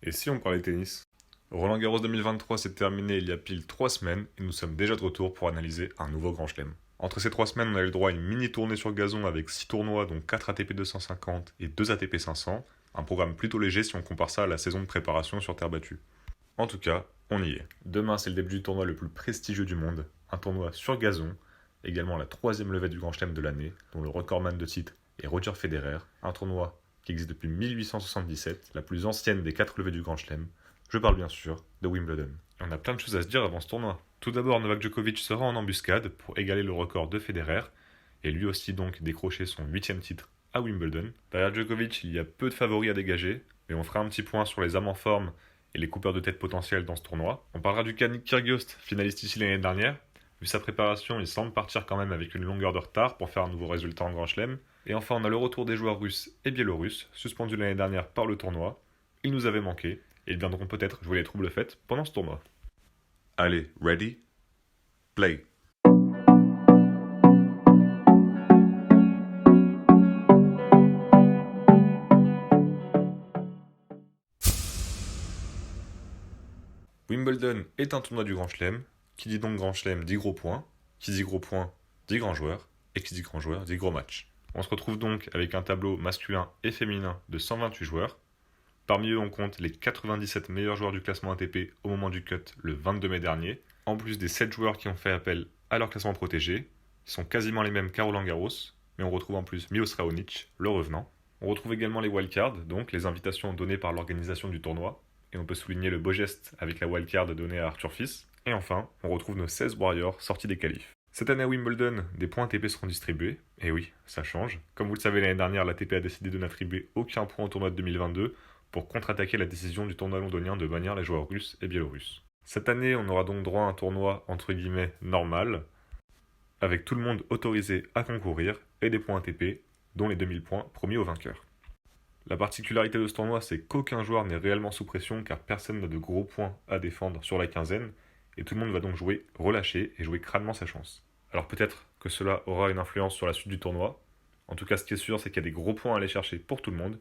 Et si on parlait tennis? Roland Garros 2023 s'est terminé il y a pile 3 semaines et nous sommes déjà de retour pour analyser un nouveau grand chelem. Entre ces 3 semaines, on a eu le droit à une mini tournée sur gazon avec 6 tournois dont 4 ATP 250 et 2 ATP 500, un programme plutôt léger si on compare ça à la saison de préparation sur terre battue. En tout cas, on y est. Demain, c'est le début du tournoi le plus prestigieux du monde, un tournoi sur gazon, également la 3e levée du grand chelem de l'année, dont le recordman de titre est Roger Federer, un tournoi qui existe depuis 1877, la plus ancienne des 4 levées du grand chelem. Je parle bien sûr de Wimbledon. Et on a plein de choses à se dire avant ce tournoi. Tout d'abord, Novak Djokovic sera en embuscade pour égaler le record de Federer, et lui aussi donc décrocher son 8e titre à Wimbledon. Derrière Djokovic, il y a peu de favoris à dégager, mais on fera un petit point sur les âmes en forme et les coupeurs de tête potentiels dans ce tournoi. On parlera du Canik Kyrgios, finaliste ici l'année dernière. Vu sa préparation, il semble partir quand même avec une longueur de retard pour faire un nouveau résultat en Grand Chelem. Et enfin, on a le retour des joueurs russes et biélorusses, suspendus l'année dernière par le tournoi. Ils nous avaient manqué, et ils viendront peut-être jouer les troubles fêtes pendant ce tournoi. Allez, ready? Play! Wimbledon est un tournoi du Grand Chelem. Qui dit donc Grand Chelem dit gros points. Qui dit gros points dit grand joueur. Et qui dit grand joueur dit gros match. On se retrouve donc avec un tableau masculin et féminin de 128 joueurs. Parmi eux, on compte les 97 meilleurs joueurs du classement ATP au moment du cut le 22 mai dernier, en plus des 7 joueurs qui ont fait appel à leur classement protégé, qui sont quasiment les mêmes qu'à Roland Garros, mais on retrouve en plus Milos Raonic, le revenant. On retrouve également les wildcards, donc les invitations données par l'organisation du tournoi, et on peut souligner le beau geste avec la wildcard donnée à Arthur Fils. Et enfin, on retrouve nos 16 warriors sortis des qualifs. Cette année à Wimbledon, des points ATP seront distribués, et oui, ça change. Comme vous le savez, l'année dernière, l'ATP a décidé de n'attribuer aucun point au tournoi de 2022 pour contre-attaquer la décision du tournoi londonien de bannir les joueurs russes et biélorusses. Cette année, on aura donc droit à un tournoi entre guillemets normal, avec tout le monde autorisé à concourir et des points ATP, dont les 2000 points promis aux vainqueurs. La particularité de ce tournoi, c'est qu'aucun joueur n'est réellement sous pression car personne n'a de gros points à défendre sur la quinzaine, et tout le monde va donc jouer relâché et jouer crânement sa chance. Alors peut-être que cela aura une influence sur la suite du tournoi. En tout cas, ce qui est sûr, c'est qu'il y a des gros points à aller chercher pour tout le monde,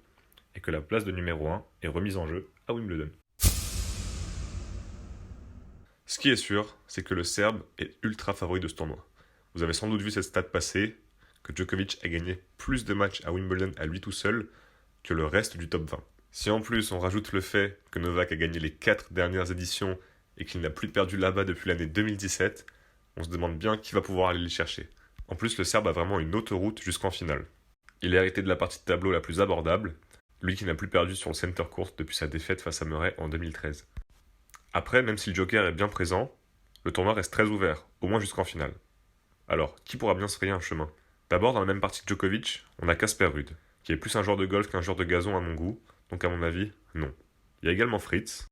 et que la place de numéro 1 est remise en jeu à Wimbledon. Ce qui est sûr, c'est que le Serbe est ultra favori de ce tournoi. Vous avez sans doute vu cette stat passer, que Djokovic a gagné plus de matchs à Wimbledon à lui tout seul que le reste du top 20. Si en plus on rajoute le fait que Novak a gagné les 4 dernières éditions et qu'il n'a plus perdu là-bas depuis l'année 2017, on se demande bien qui va pouvoir aller les chercher. En plus, le Serbe a vraiment une autoroute jusqu'en finale. Il est hérité de la partie de tableau la plus abordable, lui qui n'a plus perdu sur le center court depuis sa défaite face à Murray en 2013. Après, même si le Joker est bien présent, le tournoi reste très ouvert, au moins jusqu'en finale. Alors, qui pourra bien se frayer un chemin? D'abord, dans la même partie que Djokovic, on a Casper Ruud, qui est plus un joueur de golf qu'un joueur de gazon à mon goût, donc à mon avis, non. Il y a également Fritz.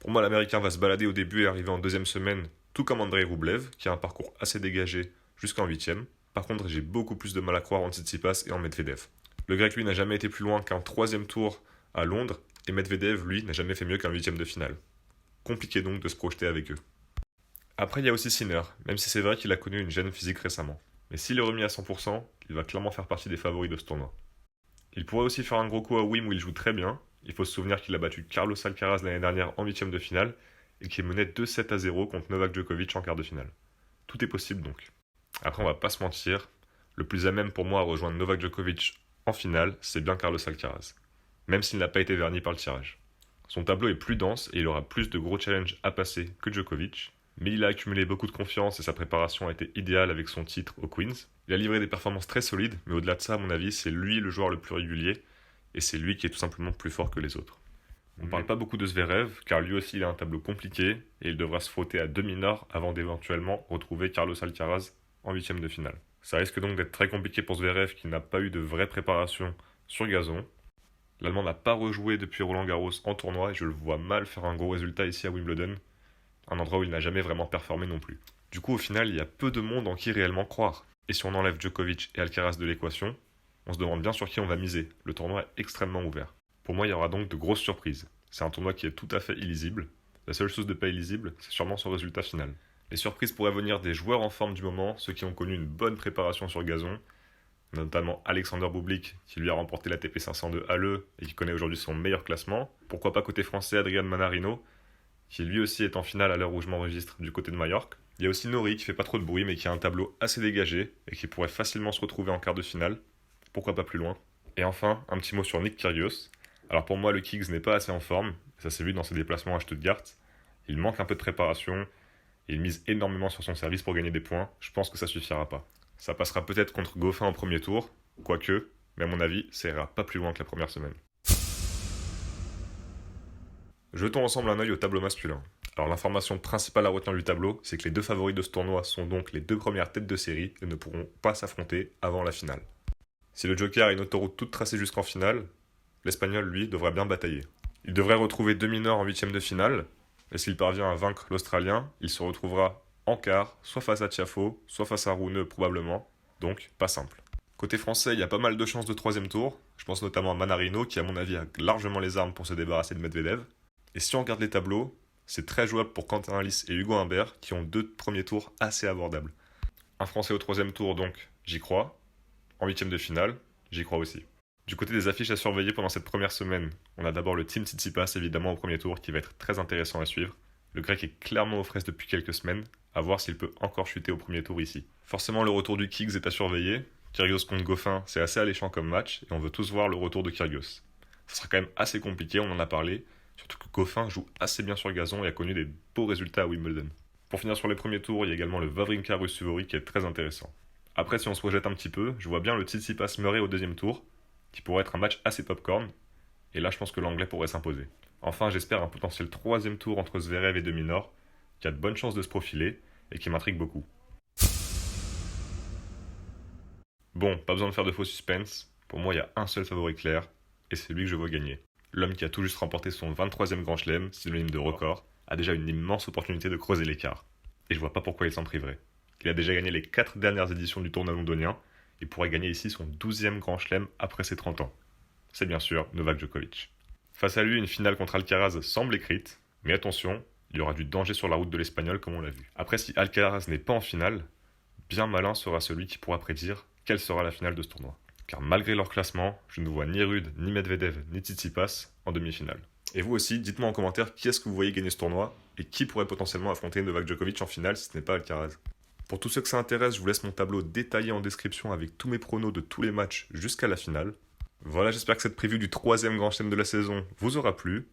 Pour moi, l'Américain va se balader au début et arriver en deuxième semaine, tout comme Andrei Rublev, qui a un parcours assez dégagé jusqu'en 8e. Par contre, j'ai beaucoup plus de mal à croire en Tsitsipas et en Medvedev. Le Grec, lui, n'a jamais été plus loin qu'un 3e tour à Londres, et Medvedev, lui, n'a jamais fait mieux qu'un 8e de finale. Compliqué donc de se projeter avec eux. Après, il y a aussi Sinner, même si c'est vrai qu'il a connu une gêne physique récemment. Mais s'il est remis à 100%, il va clairement faire partie des favoris de ce tournoi. Il pourrait aussi faire un gros coup à Wim où il joue très bien. Il faut se souvenir qu'il a battu Carlos Alcaraz l'année dernière en 8e de finale et qu'il menait 2-7-0 contre Novak Djokovic en quart de finale. Tout est possible donc. Après, on va pas se mentir, le plus à même pour moi à rejoindre Novak Djokovic en finale, c'est bien Carlos Alcaraz, même s'il n'a pas été verni par le tirage. Son tableau est plus dense et il aura plus de gros challenges à passer que Djokovic, mais il a accumulé beaucoup de confiance et sa préparation a été idéale avec son titre au Queens. Il a livré des performances très solides, mais au-delà de ça, à mon avis, c'est lui le joueur le plus régulier, et c'est lui qui est tout simplement plus fort que les autres. On ne parle pas beaucoup de Zverev, car lui aussi il a un tableau compliqué, et il devra se frotter à 2 mineurs avant d'éventuellement retrouver Carlos Alcaraz en 8e de finale. Ça risque donc d'être très compliqué pour Zverev qui n'a pas eu de vraie préparation sur gazon. L'Allemand n'a pas rejoué depuis Roland Garros en tournoi, et je le vois mal faire un gros résultat ici à Wimbledon, un endroit où il n'a jamais vraiment performé non plus. Du coup, au final, il y a peu de monde en qui réellement croire. Et si on enlève Djokovic et Alcaraz de l'équation, on se demande bien sur qui on va miser. Le tournoi est extrêmement ouvert. Pour moi, il y aura donc de grosses surprises. C'est un tournoi qui est tout à fait illisible. La seule chose de pas illisible, c'est sûrement son résultat final. Les surprises pourraient venir des joueurs en forme du moment, ceux qui ont connu une bonne préparation sur gazon, On a notamment Alexander Bublik qui lui a remporté la TP 500 de Halle et qui connaît aujourd'hui son meilleur classement. Pourquoi pas côté français Adrian Manarino qui lui aussi est en finale à l'heure où je m'enregistre du côté de Majorque. Il y a aussi Nori qui fait pas trop de bruit mais qui a un tableau assez dégagé et qui pourrait facilement se retrouver en quart de finale. Pourquoi pas plus loin. Et enfin, un petit mot sur Nick Kyrgios. Alors pour moi, le Kicks n'est pas assez en forme, ça s'est vu dans ses déplacements à Stuttgart. Il manque un peu de préparation, et il mise énormément sur son service pour gagner des points. Je pense que ça suffira pas. Ça passera peut-être contre Goffin au premier tour, quoique, mais à mon avis, ça ira pas plus loin que la première semaine. Jetons ensemble un œil au tableau masculin. Alors l'information principale à retenir du tableau, c'est que les deux favoris de ce tournoi sont donc les deux premières têtes de série et ne pourront pas s'affronter avant la finale. Si le Joker a une autoroute toute tracée jusqu'en finale, l'Espagnol, lui, devrait bien batailler. Il devrait retrouver deux mineurs en huitième de finale, et s'il parvient à vaincre l'Australien, il se retrouvera en quart, soit face à Tiafoe, soit face à Runeux probablement, donc pas simple. Côté français, il y a pas mal de chances de troisième tour, je pense notamment à Manarino, qui à mon avis a largement les armes pour se débarrasser de Medvedev. Et si on regarde les tableaux, c'est très jouable pour Quentin Halys et Hugo Humbert, qui ont deux premiers tours assez abordables. Un français au troisième tour, donc j'y crois. En huitième de finale, j'y crois aussi. Du côté des affiches à surveiller pendant cette première semaine, on a d'abord le Team Tsitsipas évidemment au premier tour qui va être très intéressant à suivre. Le grec est clairement aux fraises depuis quelques semaines, à voir s'il peut encore chuter au premier tour ici. Forcément le retour du Kicks est à surveiller, Kyrgios contre Goffin c'est assez alléchant comme match et on veut tous voir le retour de Kyrgios. Ça sera quand même assez compliqué, on en a parlé, surtout que Goffin joue assez bien sur le gazon et a connu des beaux résultats à Wimbledon. Pour finir sur les premiers tours, il y a également le Wawrinka Ruusuvuori qui est très intéressant. Après si on se projette un petit peu, je vois bien le Tsitsipas Murray au deuxième tour, qui pourrait être un match assez popcorn, et là je pense que l'anglais pourrait s'imposer. Enfin j'espère un potentiel troisième tour entre Zverev et de Minaur, qui a de bonnes chances de se profiler, et qui m'intrigue beaucoup. Bon, pas besoin de faire de faux suspense, pour moi il y a un seul favori clair, et c'est lui que je vois gagner. L'homme qui a tout juste remporté son 23e Grand Chelem, synonyme de record, a déjà une immense opportunité de creuser l'écart. Et je vois pas pourquoi il s'en priverait. Il a déjà gagné les 4 dernières éditions du tournoi londonien, et pourrait gagner ici son 12e Grand Chelem après ses 30 ans. C'est bien sûr Novak Djokovic. Face à lui, une finale contre Alcaraz semble écrite, mais attention, il y aura du danger sur la route de l'Espagnol comme on l'a vu. Après, si Alcaraz n'est pas en finale, bien malin sera celui qui pourra prédire quelle sera la finale de ce tournoi. Car malgré leur classement, je ne vois ni Ruud, ni Medvedev, ni Tsitsipas en demi-finale. Et vous aussi, dites-moi en commentaire qui est-ce que vous voyez gagner ce tournoi, et qui pourrait potentiellement affronter Novak Djokovic en finale si ce n'est pas Alcaraz. Pour tous ceux que ça intéresse, je vous laisse mon tableau détaillé en description avec tous mes pronos de tous les matchs jusqu'à la finale. Voilà, j'espère que cette preview du 3e Grand Chelem de la saison vous aura plu.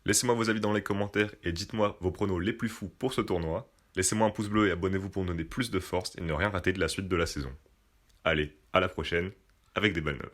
Laissez-moi vos avis dans les commentaires et dites-moi vos pronos les plus fous pour ce tournoi. Laissez-moi un pouce bleu et abonnez-vous pour me donner plus de force et ne rien rater de la suite de la saison. Allez, à la prochaine, avec des balles neuves.